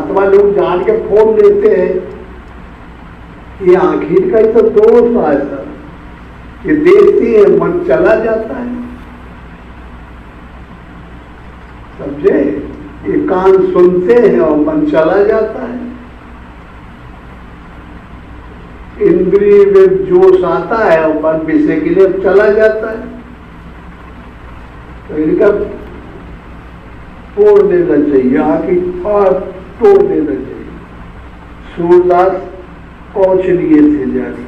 महात्मा लोग जान के फोन लेते हैं, ये आखिर का ही तो दोष है सर। ये देखती है मन चला जाता है, समझे? ये कान सुनते हैं और मन चला जाता है। इंद्रिय में जोश आता है और मन विषय के लिए चला जाता है। तो इनका तोड़ देना चाहिए, आखिर पार तोड़ देना चाहिए। सूरदास पहुंच लिए थे जाने,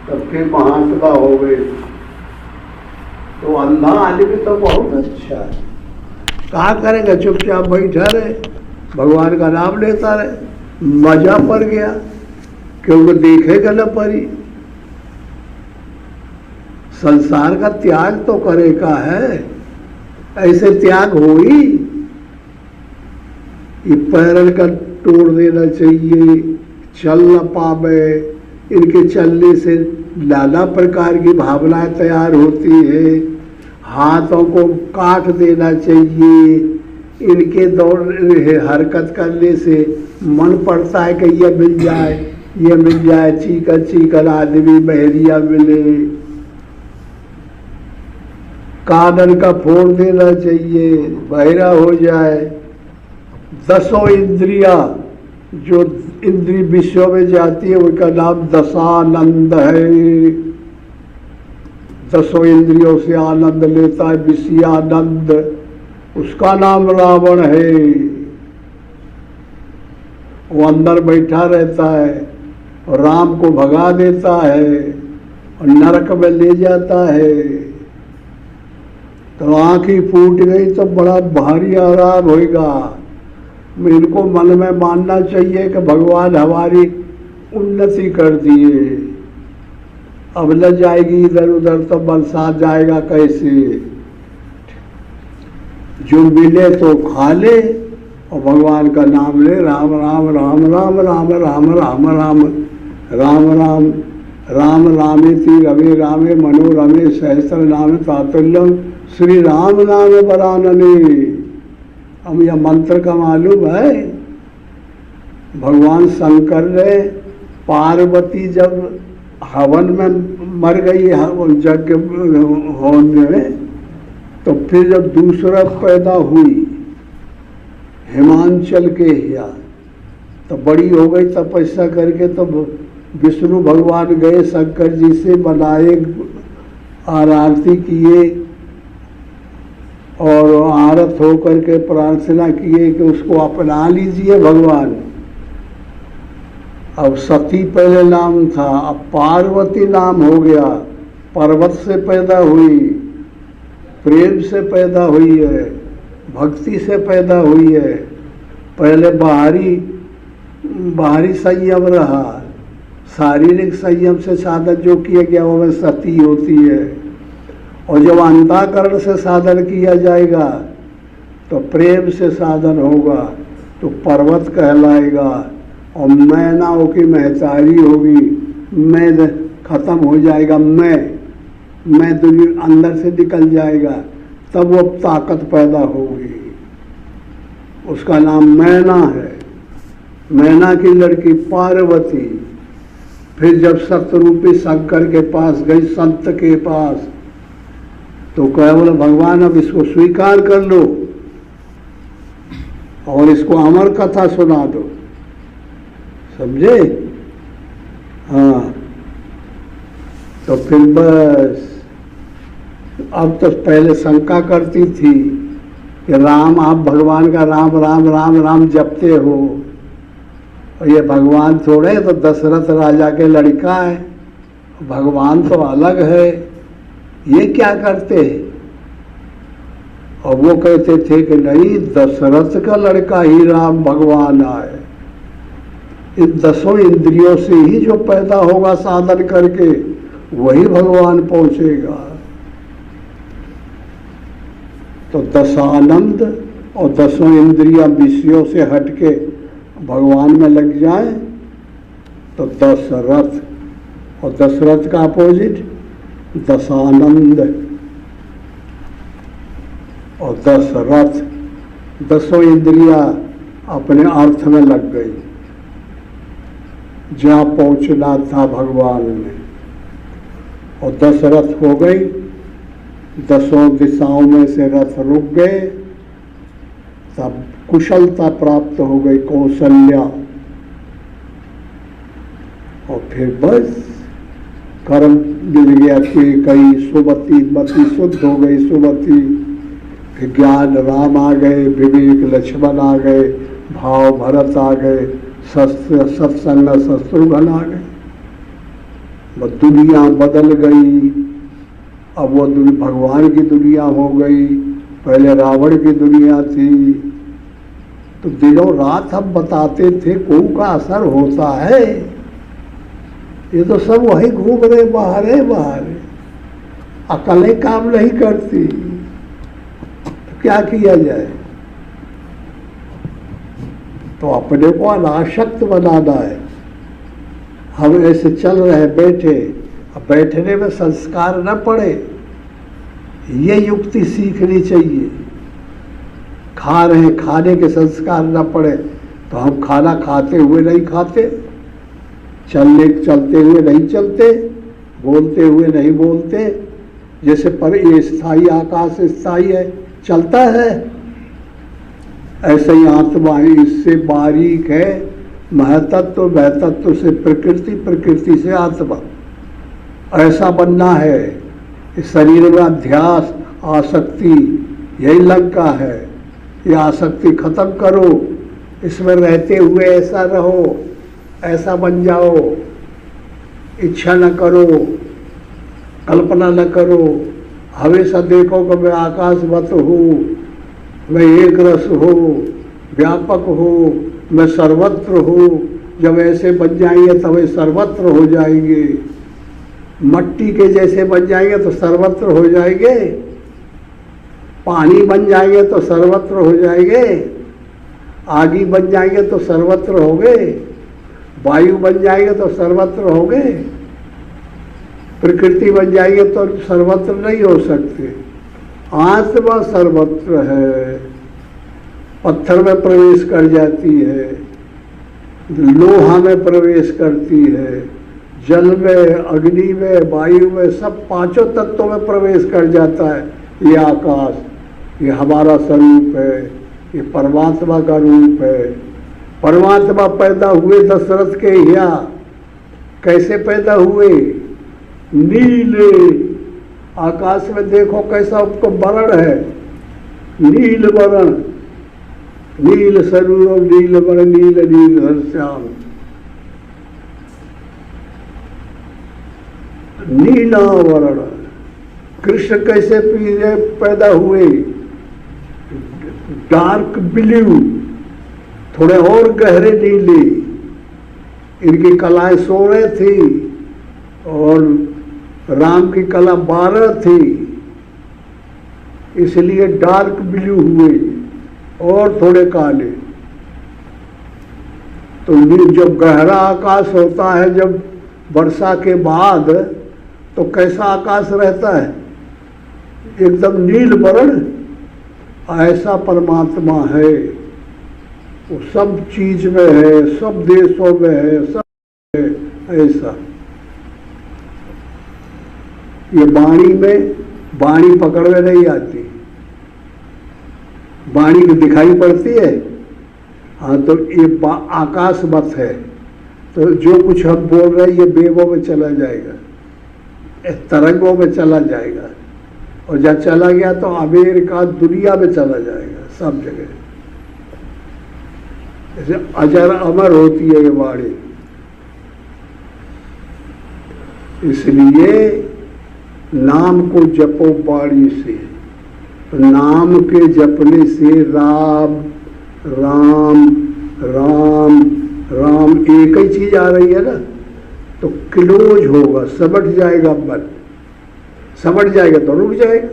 तब फिर महात्मा हो गए। तो अंधा आदमी तो बहुत अच्छा है, कहा करेगा, चुपचाप बैठा रहे, भगवान का नाम लेता रहे, मजा पड़ गया, क्योंकि देखेगा न परी। संसार का त्याग तो करे का है, ऐसे त्याग हो ही। ये पैरन का तोड़ देना चाहिए, चल न पावे, इनके चलने से नाना प्रकार की भावनाएं तैयार होती है। हाथों को काट देना चाहिए, इनके दौड़ हरकत करने से मन पड़ता है कि ये मिल जाए, ये मिल जाए, चीकन चीकन आदमी बहरिया मिले। कानन का फोड़ देना चाहिए, बहरा हो जाए। दसों इंद्रियां जो इंद्रिय विश्व में जाती है उनका नाम दशानंद है। दसों इंद्रियों से आनंद लेता है विषयानंद, उसका नाम रावण है। वो अंदर बैठा रहता है और राम को भगा देता है और नरक में ले जाता है। तो आँख ही फूट गई तो बड़ा भारी आराम होगा। इनको मन में मानना चाहिए कि भगवान हमारी उन्नति कर दिए, अब न जाएगी इधर उधर तो बरसात जाएगा कैसे। जो मिले तो खा ले और भगवान का नाम ले, राम राम राम राम राम राम राम राम राम राम राम रामेति रमे रामे मनोरमे सहस्र नाम तातुल्यम श्री राम नाम वरानने। हम यह मंत्र का मालूम है, भगवान शंकर ने पार्वती जब हवन में मर गई यज्ञ होने में, तो फिर जब दूसरा पैदा हुई हिमांचल के हिया, तो बड़ी हो गई तपस्या करके, तो विष्णु भगवान गए शंकर जी से, बनाए, आरती किए और आरत होकर के प्रार्थना किए कि उसको अपना लीजिए भगवान। अब सती पहले नाम था, अब पार्वती नाम हो गया। पर्वत से पैदा हुई, प्रेम से पैदा हुई है, भक्ति से पैदा हुई है। पहले बाहरी संयम रहा, शारीरिक संयम से साधन जो किया गया वो सती होती है। और जब अंतःकरण से साधन किया जाएगा तो प्रेम से साधन होगा तो पर्वत कहलाएगा। और मैनाओं की महतारी होगी, मैं खत्म हो जाएगा, मैं दुनिया अंदर से निकल जाएगा, तब वो ताकत पैदा होगी। उसका नाम मैना है। मैना की लड़की पार्वती फिर जब सत्यरूपी शंकर के पास गई, संत के पास, तो कहा बोला भगवान अब इसको स्वीकार कर लो और इसको अमर कथा सुना दो, समझे? हाँ, तो फिर बस अब तो पहले शंका करती थी कि राम, आप भगवान का राम राम राम राम जपते हो, और ये भगवान थोड़े, तो दशरथ राजा के लड़का है, भगवान तो अलग है, ये क्या करते हैं? और वो कहते थे कि नहीं, दशरथ का लड़का ही राम भगवान आए। इन दसों इंद्रियों से ही जो पैदा होगा साधन करके, वही भगवान पहुंचेगा। तो दशानंद और दसों इंद्रियां विषयों से हटके भगवान में लग जाए तो दशरथ, और दशरथ का अपोजिट दशानंद और दशरथ। दसों इंद्रियां अपने अर्थ में लग गई। जहाँ पहुँचना था भगवान ने, और 10 रथ हो गई, 10 दिशाओं में से रथ रुक गए, तब कुशलता प्राप्त हो गई, कौशल्या। और फिर बस कर्म मिल गया कि कई सुमति, मति शुद्ध हो गई सुमति, फिर ज्ञान राम आ गए, विवेक लक्ष्मण आ गए, भाव भरत आ गए, सत्संग शत्रुघ्न आ गए। वो दुनिया बदल गई। अब वो भगवान की दुनिया हो गई, पहले रावण की दुनिया थी। तो दिनों रात हम बताते थे कोऊ का असर होता है, ये तो सब वही घूम रहे बाहर है, बाहर अकलें काम नहीं करती, तो क्या किया जाए। तो अपने को अनासक्त बनाना है। हम ऐसे चल रहे बैठे, अब बैठने में संस्कार न पड़े, ये युक्ति सीखनी चाहिए। खा रहे खाने के संस्कार न पड़े तो हम खाना खाते हुए नहीं खाते, चलते हुए नहीं चलते, बोलते हुए नहीं बोलते। जैसे पर ये स्थायी आकाश स्थायी है, चलता है, ऐसे ही आत्मा इससे बारीक है। महतत्व महतत्व से प्रकृति, प्रकृति से आत्मा, ऐसा बनना है। इस शरीर में अध्यास आसक्ति यही लंका है। ये आसक्ति खत्म करो, इसमें रहते हुए ऐसा रहो, ऐसा बन जाओ। इच्छा न करो, कल्पना न करो, हमेशा देखो कि मैं आकाशवत हूँ, मैं एक रस हूँ, व्यापक हूँ, मैं सर्वत्र हूँ। जब ऐसे बन जाएंगे तब वे सर्वत्र हो जाएंगे। मट्टी के जैसे बन जाएंगे तो सर्वत्र हो जाएंगे, पानी बन जाएंगे तो सर्वत्र हो जाएंगे, आगी बन जाएंगे तो सर्वत्र हो गए, वायु बन जाएंगे तो सर्वत्र हो गए, प्रकृति बन जाएंगे तो सर्वत्र नहीं हो सकते। आत्मा सर्वत्र है। पत्थर में प्रवेश कर जाती है, लोहा में प्रवेश करती है, जल में, अग्नि में, वायु में, सब 5 तत्वों में प्रवेश कर जाता है। ये आकाश, ये हमारा स्वरूप है, ये परमात्मा का रूप है। परमात्मा पैदा हुए दशरथ के यहाँ, कैसे पैदा हुए? नीले आकाश में देखो कैसा उसको वर्ण है, नील वर्ण, नील स्वरूप, नील वर्ण, नील नील श्याम, नीला वर्ण। कृष्ण कैसे पैदा हुए? डार्क ब्लू, थोड़े और गहरे नीले। इनकी कलाएं 16 थी और राम की कला 12 थी, इसलिए डार्क ब्लू हुए और थोड़े काले। तो जब गहरा आकाश होता है, जब वर्षा के बाद, तो कैसा आकाश रहता है? एकदम नील वर्ण। ऐसा परमात्मा है, वो सब चीज में है, सब देशों में है, सब है ऐसा। ये वाणी में, वाणी पकड़ में नहीं आती, वाणी की दिखाई पड़ती है। हाँ, तो ये आकाशवत है, तो जो कुछ हम बोल रहे हैं ये वेवों में चला जाएगा, तरंगों में चला जाएगा, और जब चला गया तो अमेरिका दुनिया में चला जाएगा, सब जगह। जैसे अजर अमर होती है ये वाणी। इसलिए नाम को जपो वाणी से। नाम के जपने से राम राम राम राम एक ही चीज आ रही है ना, तो क्लोज होगा, समझ जाएगा मन, समझ जाएगा तो रुक जाएगा।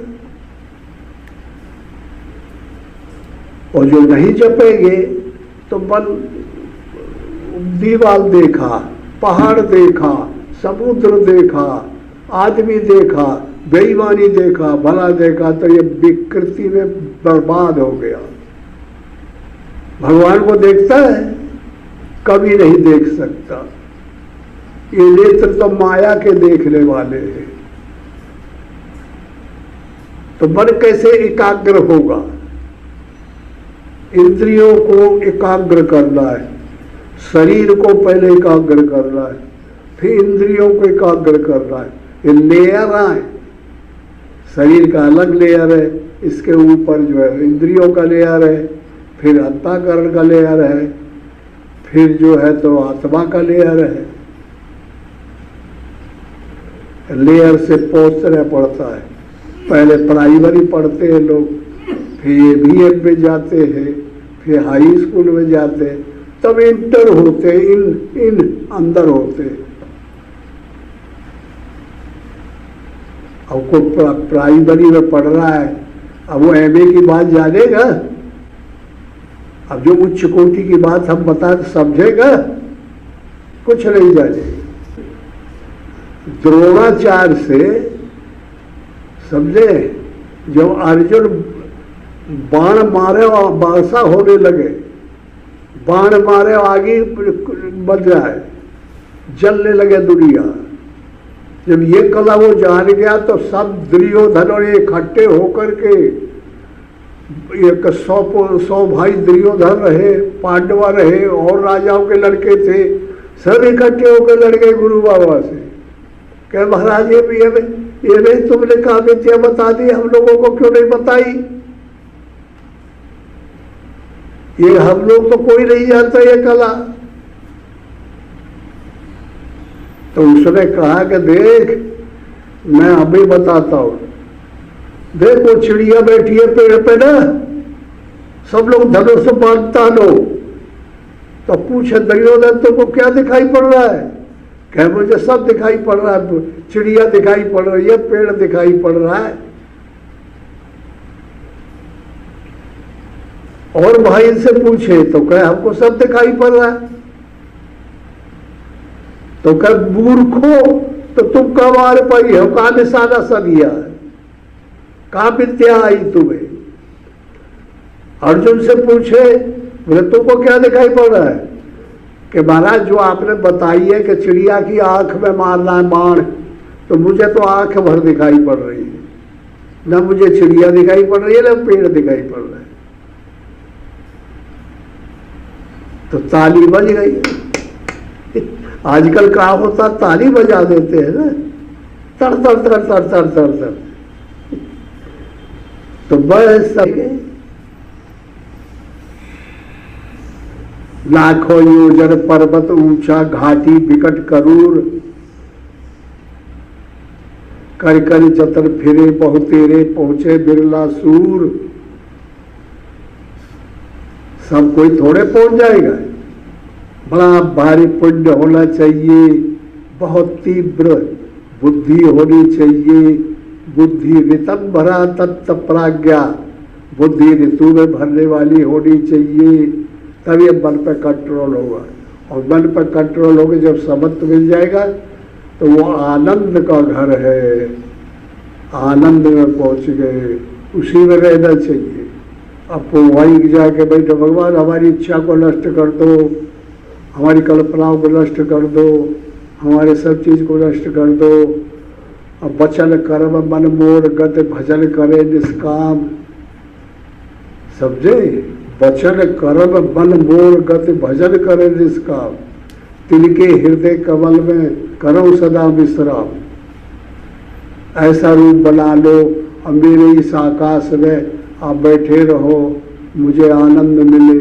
और जो नहीं जपेंगे तो मन दीवार देखा, पहाड़ देखा, समुद्र देखा, आदमी देखा, बेईमानी देखा, भला देखा, तो ये विकृति में बर्बाद हो गया। भगवान को देखता है? कभी नहीं देख सकता। ये नेत्र तो माया के देखने वाले हैं। तो मन कैसे एकाग्र होगा? इंद्रियों को एकाग्र करना है, शरीर को पहले एकाग्र करना है, फिर इंद्रियों को एकाग्र करना है। ये लेयर है, शरीर का अलग लेयर है, इसके ऊपर जो है इंद्रियों का लेयर है, फिर अंतःकरण का लेयर है, फिर जो है तो आत्मा का लेयर है। लेयर से पहुंचना पड़ता है। पहले प्राइमरी पढ़ते हैं लोग, फिर BA में जाते हैं, फिर हाई स्कूल में जाते हैं, तब इंटर होते, इन अंदर होते। अब को प्राइमरी में पढ़ रहा है, अब वो MA की बात जानेगा? अब जो उच्च कोटि की बात हम बता समझेगा? कुछ नहीं जानेगा। द्रोणाचार्य से समझे, जब अर्जुन बाण मारे और वर्षा होने लगे, बाण मारे आगे बढ़ जाए, जलने लगे दुनिया। जब ये कला वो जान गया तो सब दुर्योधन और इकट्ठे होकर के, एक 100 भाई दुर्योधन रहे, पांडवा रहे और राजाओं के लड़के थे, सब इकट्ठे होकर लड़ गए गुरु बाबा से। कहे महाराज ये भी तुमने कहा विद्या बता दी, हम लोगों को क्यों नहीं बताई? ये हम लोग तो कोई नहीं जानता ये कला। तो उसने कहा कि देख, मैं अभी बताता हूं। देख वो चिड़िया बैठी है पेड़ पे ना, सब लोग धनुष से बांधता लो। तो पूछे दुर्योधन तुमको क्या दिखाई पड़ रहा है? कहे मुझे सब दिखाई पड़ रहा है, चिड़िया दिखाई पड़ रही है, पेड़ दिखाई पड़ रहा है। और भाई से पूछे तो कहे हमको सब दिखाई पड़ रहा है। तो कहे मूर्खो, तो तुम कब मार पाई हो? कहा निशाना सा दिया, कहा विद्या आई तुम्हें? अर्जुन से पूछे, बोले तुमको क्या दिखाई पड़ रहा है? कि महाराज जो आपने बताई है कि चिड़िया की आंख में मारना है बाण, तो मुझे तो आंख भर दिखाई पड़ रही है, ना मुझे चिड़िया दिखाई पड़ रही है ना पेड़ दिखाई पड़ रहा है। तो ताली बज गई। आजकल क्या होता, ताली बजा देते हैं ना, तर तर तर तर तर तर तर। तो बस लाखों योजन पर्वत ऊंचा, घाटी विकट करूर, कर कर जतन फिरे बहुतेरे, पहुंचे बिरला सूर। सब कोई थोड़े पहुंच जाएगा, बड़ा भारी पुण्य होना चाहिए, बहुत तीव्र बुद्धि होनी चाहिए। बुद्धि ऋतम भरा तत्त प्राज्ञा, बुद्धि ऋतु में भरने वाली होनी चाहिए, तब ये मन पर कंट्रोल होगा। और मन पर कंट्रोल होगा जब समत्व मिल जाएगा तो वो आनंद का घर है, आनंद में पहुंच गए, उसी में रहना चाहिए। अब तो वहीं जाके बैठो, भगवान हमारी इच्छा को नष्ट कर दो, हमारी कल्पनाओं को नष्ट कर दो, हमारे सब चीज को नष्ट कर दो। अब वचन कर्म मन मोर गति भजन करे निष्काम, समझे? वचन कर्म मन मोर गति भजन करे निष्काम, तिनके हृदय कमल में करो सदा विश्राम। ऐसा रूप बना लो और मेरे इस आकाश में आप बैठे रहो, मुझे आनंद मिले।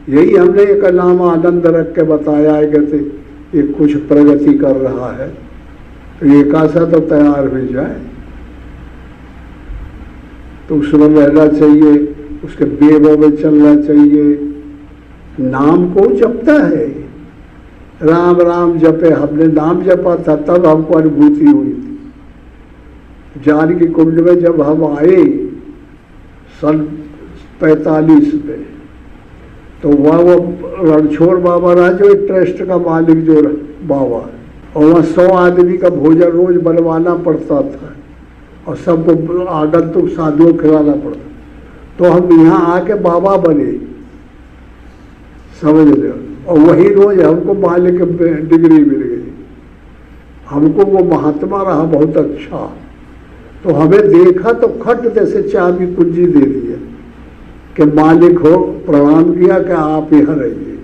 यही हमने एक नाम आनंद रख के बताया है कि ये कुछ प्रगति कर रहा है, तो ये कासा तो तैयार हो जाए, तो उसमें रहना चाहिए, उसके वेगों में चलना चाहिए। नाम को जपता है, राम राम जपे, हमने नाम जपा था तब हमको अनुभूति हुई थी। जानकी कुंड में जब हम आए सन 45 में, तो वह वो रणछोड़ बाबा रहा जो एक ट्रस्ट का मालिक जो बाबा, और वहाँ 100 आदमी का भोजन रोज बनवाना पड़ता था और सबको आगंतुक साधुओं खिलाना पड़ता। तो हम यहाँ आके बाबा बने, समझ लो। और वही रोज हमको मालिक डिग्री मिल गई, हमको वो महात्मा रहा बहुत अच्छा, तो हमें देखा तो खट जैसे चाबी कुंजी दे दी है कि मालिक हो, प्रणाम किया कि आप यहाँ रहिए।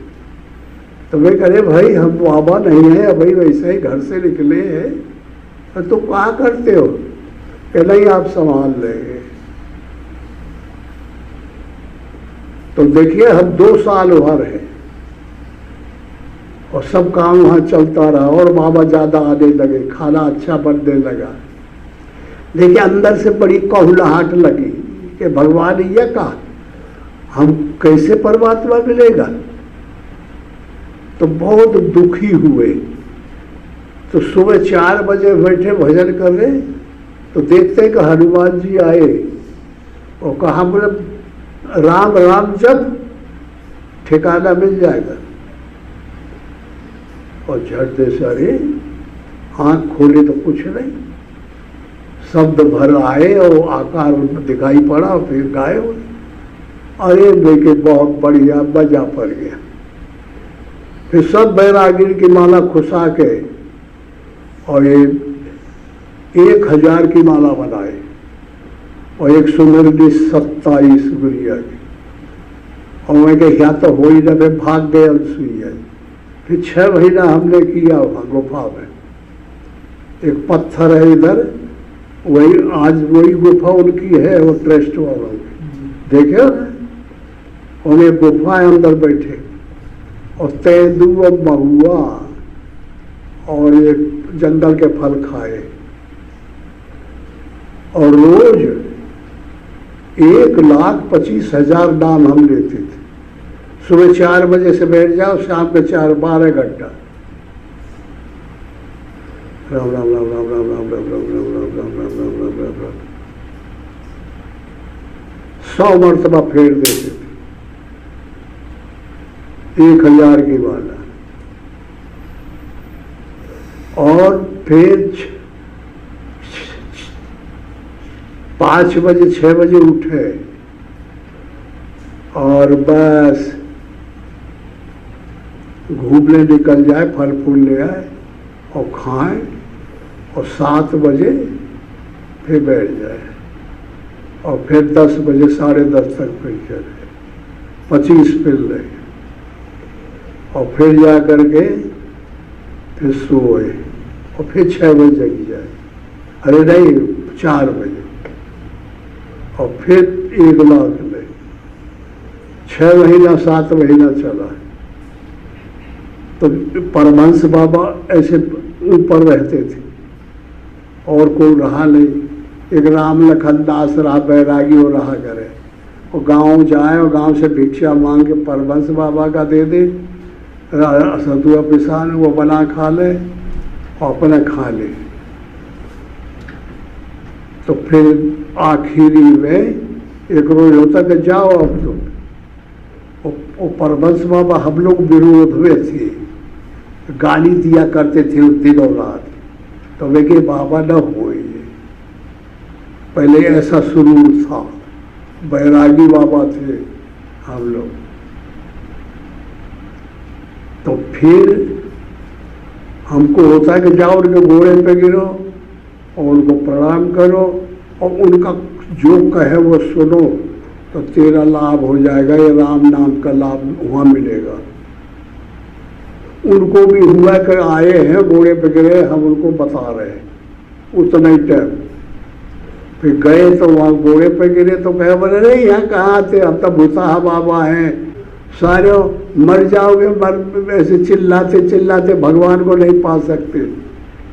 तो मैं कहे भाई हम बाबा नहीं है, भाई वैसे ही घर से निकले हैं, तो तुम क्या करते हो? कि नहीं आप संभाल लेंगे। तो देखिए हम 2 साल वहाँ रहे और सब काम वहाँ चलता रहा और बाबा ज़्यादा आने लगे, खाना अच्छा बनने लगा। देखिए अंदर से बड़ी कहुलाहट लगी कि भगवान ये कहा हम कैसे परमात्मा मिलेगा। तो बहुत दुखी हुए। तो सुबह 4 बजे बैठे भजन कर रहे, तो देखते कि हनुमान जी आए और कहा बोले राम राम जब ठिकाना मिल जाएगा। और झट दे सारे आँख खोले तो कुछ नहीं, शब्द भर आए और आकार उनको दिखाई पड़ा और फिर गायब। अरे देखे बहुत बढ़िया, मजा पड़ गया। फिर सब बैरागी की माला खुशा के और 1000 की माला बनाए और 127 गुड़िया की। और मैं कह यहाँ तो हो ही ना, मैं भाग गए अनसुईया। फिर 6 महीना हमने किया वहाँ गुफा में। एक पत्थर है इधर, वही आज वही गुफा उनकी है, वो ट्रस्ट वालों की, देखे ना। उन्हें गुफा अंदर बैठे और तेंदू और महुआ और ये जंगल के फल खाए और रोज 1,25,000 नाम हम लेते थे। सुबह 4 बजे से बैठ जाओ, शाम के 12 घंटा राम राम राम राम राम राम राम राम राम राम राम राम राम राम राम राम 100 मरतबा फेर देते थे 1000 की माला। और फिर 5 बजे 6 बजे उठे और बस घूमने निकल जाए, फल फूल ले आए और खाएं और 7 बजे फिर बैठ जाए और फिर 10 बजे 10:30 तक फिर चले, 25 फिर ले और फिर जा करके फिर सोए और फिर 6 बजे जग जाए, अरे नहीं 4 बजे और फिर 1 लाख ले। 6 महीना 7 महीना चला। तो परमहंस बाबा ऐसे ऊपर रहते थे और कोई रहा नहीं। एक राम लखन दास रहा, बैरागी वो रहा करे, और गांव जाए और गांव से भिक्षा मांग के परमहंस बाबा का दे दे, सतुआ पिसान वो बना खा ले और अपना खा ले। तो फिर आखिरी में एक रोज होता कि जाओ अब तुम। वो परमहंस बाबा हम लोग विरोध में थे, गाली दिया करते थे उस दिनों रात। तो वे के बाबा न हो, पहले ऐसा शुरू था, बैरागी बाबा थे हम लोग। तो फिर हमको होता है कि जाओ उनके घोड़े पे गिरो और उनको प्रणाम करो और उनका जो कहे वो सुनो, तो तेरा लाभ हो जाएगा, ये राम नाम का लाभ वहाँ मिलेगा। उनको भी हुआ कि आए हैं घोड़े पे गिरे, हम उनको बता रहे हैं उतना ही टाइम। फिर गए तो वहाँ घोड़े पे गिरे तो कहे बोले नहीं यहाँ कहाँ थे, अब तो भूसा बाबा हैं, सारे मर जाओगे, मर ऐसे चिल्लाते चिल्लाते भगवान को नहीं पा सकते।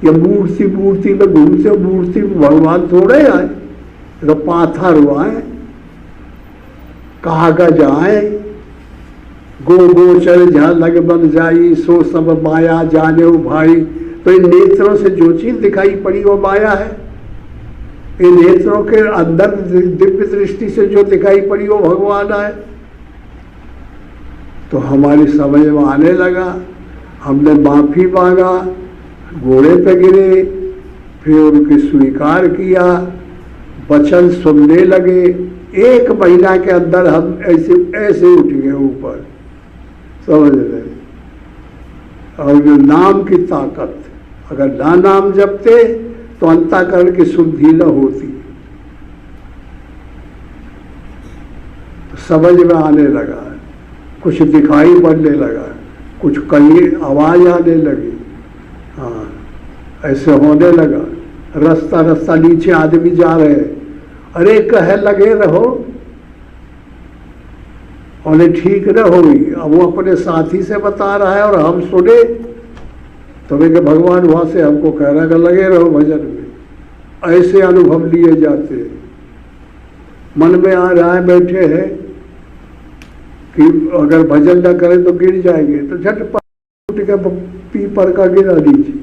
ये मूर्ति मूर्ति में घूमते, मूर्ति में भगवान थोड़े आए, तो पाथर हुआ है, कहा जाए गो गोचर जहाँ लग बन जाई, सो सब माया जाने हो भाई। तो इन नेत्रों से जो चीज दिखाई पड़ी वो माया है, इन नेत्रों के अंदर दिव्य दृष्टि से जो दिखाई पड़ी वो भगवान है। तो हमारी समझ में आने लगा, हमने माफी मांगा, घोड़े पे गिरे, फिर उनकी स्वीकार किया, वचन सुनने लगे। 1 महीना के अंदर हम ऐसे ऐसे उठ गए ऊपर, समझ रहे। और नाम की ताकत, अगर ना नाम जपते तो अंतःकरण की शुद्धि न होती। तो समझ में आने लगा, कुछ दिखाई पड़ने लगा, कुछ कहीं आवाज आने लगी, हाँ ऐसे होने लगा। रास्ता रास्ता नीचे आदमी जा रहे, अरे कहे लगे रहो, और ठीक न होगी। अब वो अपने साथी से बता रहा है और हम सुने, तो कि भगवान वहां से हमको कह रहा है कि लगे रहो भजन में। ऐसे अनुभव लिए जाते हैं। मन में आ रहा है, बैठे हैं कि अगर भजन न करें तो गिर जाएंगे, तो झटपट उठ के पीपर का गिरा दीजिए।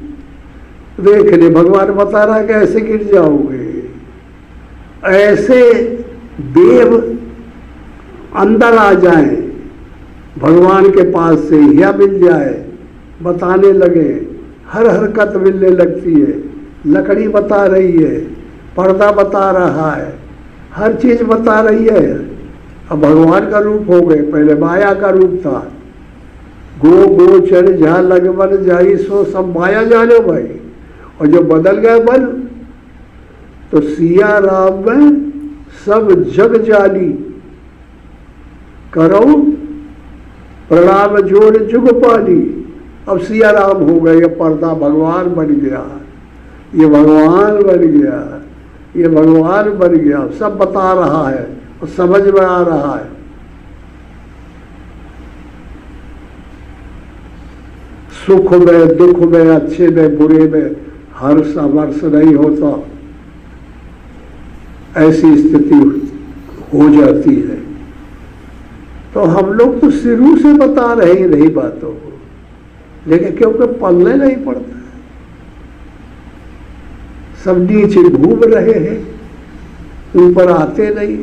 देख ले, भगवान बता रहा है कि ऐसे गिर जाओगे। ऐसे देव अंदर आ जाए भगवान के पास से, या मिल जाए, बताने लगे, हर हरकत मिलने लगती है। लकड़ी बता रही है, पर्दा बता रहा है, हर चीज बता रही है। अब भगवान का रूप हो गए, पहले माया का रूप था। गो गोचर जहाँ लगवन जाई सो सब माया जाने भाई। और जो बदल गए बल, तो सिया राम में सब जग जानी, करो प्रणाम जोड़ जुग पानी। अब सिया राम हो गए, ये पर्दा भगवान बन गया, ये भगवान बन गया, ये भगवान बन गया। सब बता रहा है और समझ में आ रहा है। सुख में दुख में, अच्छे में बुरे में हर्ष अमर्ष नहीं होता, ऐसी स्थिति हो जाती है। तो हम लोग तो शुरू से बता रहे हैं नहीं बातों को, लेकिन क्योंकि पलने नहीं पड़ता, सब नीचे घूम रहे हैं, ऊपर आते नहीं।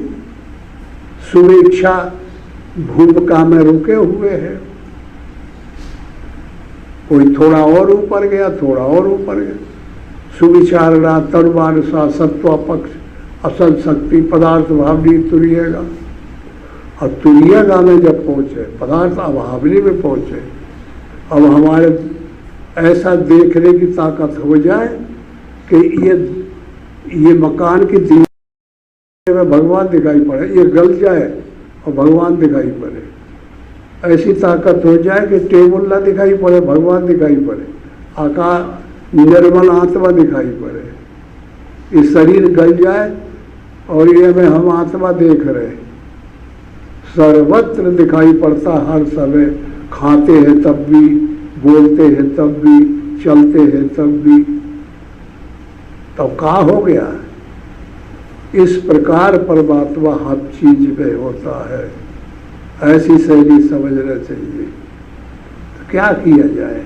सुवेक्षा भूमिका में रुके हुए हैं। कोई थोड़ा और ऊपर गया, थोड़ा और ऊपर गया। सुविचारणा तनुमानुसा सत्व पक्ष असल शक्ति पदार्थ भावनी तुरिएगा। और तुरिएगा में जब पहुंचे, पदार्थ अभावनी में पहुंचे, अब हमारे ऐसा देखने की ताकत हो जाए कि ये मकान की दीवार में भगवान दिखाई पड़े, ये गल जाए और भगवान दिखाई पड़े। ऐसी ताकत हो जाए कि टेबल ना दिखाई पड़े, भगवान दिखाई पड़े, आकाश निर्मल आत्मा दिखाई पड़े। ये शरीर गल जाए और ये में हम आत्मा देख रहे, सर्वत्र दिखाई पड़ता हर समय। खाते हैं तब भी, बोलते हैं तब भी, चलते हैं तब भी। तब क्या हो गया? इस प्रकार परमात्मा हर चीज में होता है। ऐसी शैली समझना चाहिए। तो क्या किया जाए?